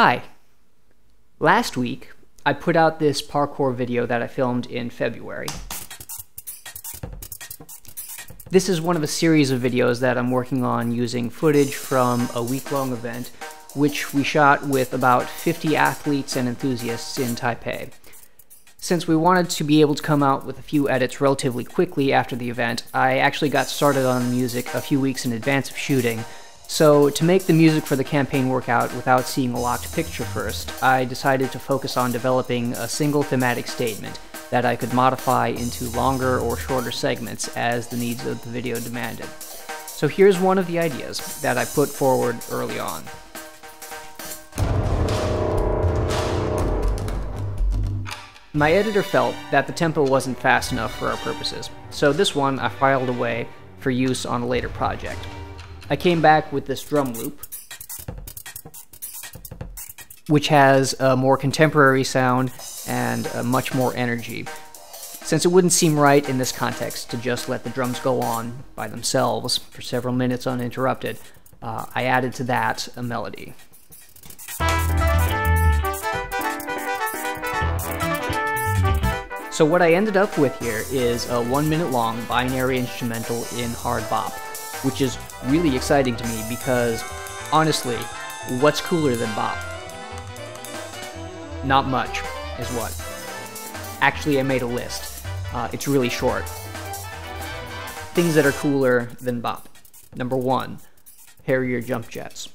Hi. Last week, I put out this parkour video that I filmed in February. This is one of a series of videos that I'm working on using footage from a week-long event, which we shot with about 50 athletes and enthusiasts in Taipei. Since we wanted to be able to come out with a few edits relatively quickly after the event, I actually got started on the music a few weeks in advance of shooting. So to make the music for the campaign work out without seeing a locked picture first, I decided to focus on developing a single thematic statement that I could modify into longer or shorter segments as the needs of the video demanded. So here's one of the ideas that I put forward early on. My editor felt that the tempo wasn't fast enough for our purposes, so this one I filed away for use on a later project. I came back with this drum loop, which has a more contemporary sound and much more energy. Since it wouldn't seem right in this context to just let the drums go on by themselves for several minutes uninterrupted, I added to that a melody. So what I ended up with here is a 1-minute long binary instrumental in hard bop, which is really exciting to me because, honestly, what's cooler than bop? Not much, is what. Actually, I made a list. It's really short. Things that are cooler than bop. Number 1, Harrier Jump Jets.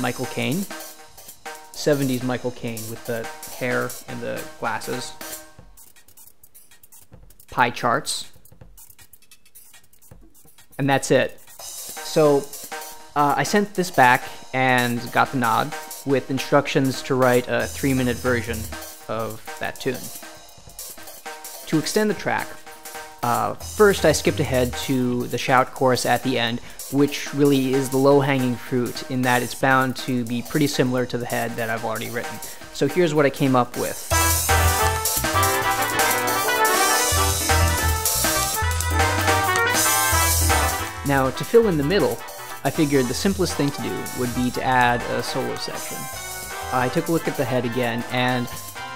Michael Caine. 70s Michael Caine with the hair and the glasses. Pie charts. And that's it. So I sent this back and got the nod with instructions to write a 3-minute version of that tune. To extend the track, first I skipped ahead to the shout chorus at the end, which really is the low-hanging fruit in that it's bound to be pretty similar to the head that I've already written. So here's what I came up with. Now, to fill in the middle, I figured the simplest thing to do would be to add a solo section. I took a look at the head again and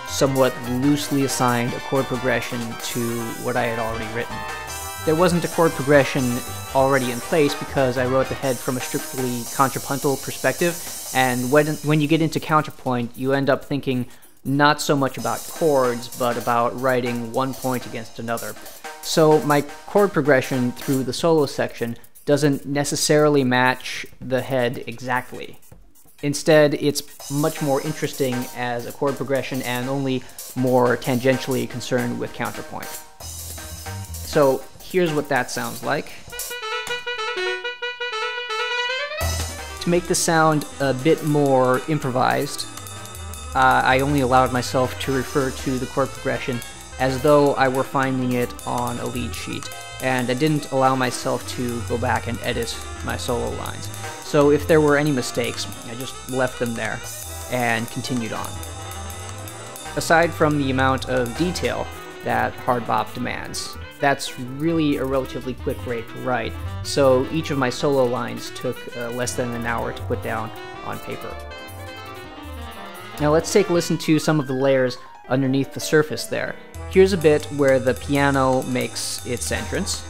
somewhat loosely assigned a chord progression to what I had already written. There wasn't a chord progression already in place because I wrote the head from a strictly contrapuntal perspective, and when you get into counterpoint, you end up thinking not so much about chords, but about writing one point against another. So my chord progression through the solo section doesn't necessarily match the head exactly. Instead, it's much more interesting as a chord progression and only more tangentially concerned with counterpoint. So here's what that sounds like. To make the sound a bit more improvised, I only allowed myself to refer to the chord progression as though I were finding it on a lead sheet, and I didn't allow myself to go back and edit my solo lines. So if there were any mistakes, I just left them there and continued on. Aside from the amount of detail that hard bop demands, that's really a relatively quick rate to write, so each of my solo lines took less than an hour to put down on paper. Now let's take a listen to some of the layers underneath the surface there. Here's a bit where the piano makes its entrance.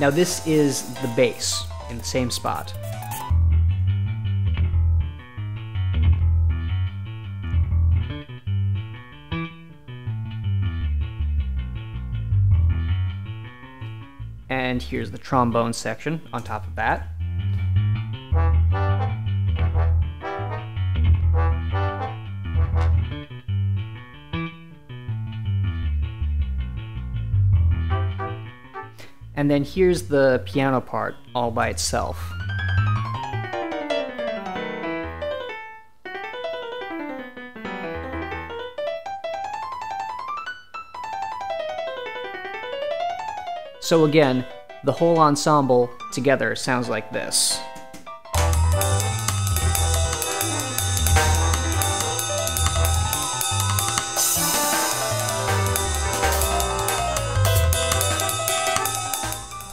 Now this is the bass in the same spot. And here's the trombone section on top of that. And then here's the piano part all by itself. So again, the whole ensemble together sounds like this.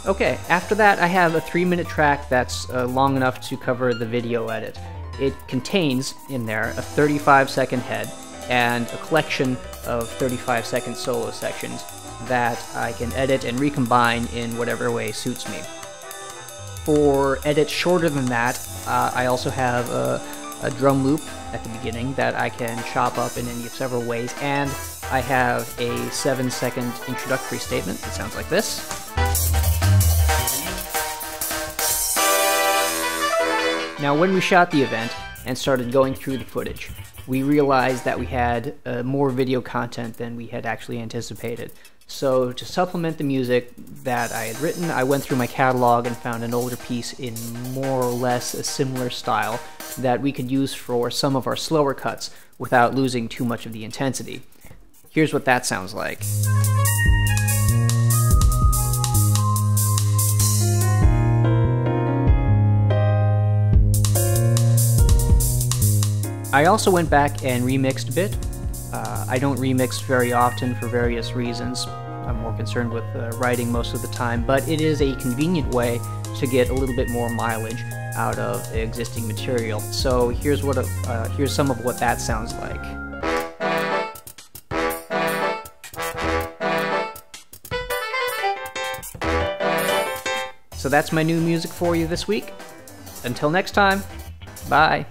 Okay, after that I have a 3-minute track that's long enough to cover the video edit. It contains in there a 35-second head and a collection of 35-second solo sections that I can edit and recombine in whatever way suits me. For edits shorter than that, I also have a drum loop at the beginning that I can chop up in any of several ways, and I have a 7-second introductory statement that sounds like this. Now, when we shot the event and started going through the footage, we realized that we had more video content than we had actually anticipated. So to supplement the music that I had written, I went through my catalog and found an older piece in more or less a similar style that we could use for some of our slower cuts without losing too much of the intensity. Here's what that sounds like. I also went back and remixed a bit. I don't remix very often for various reasons. I'm more concerned with writing most of the time, but it is a convenient way to get a little bit more mileage out of existing material. So here's some of what that sounds like. So that's my new music for you this week. Until next time, bye.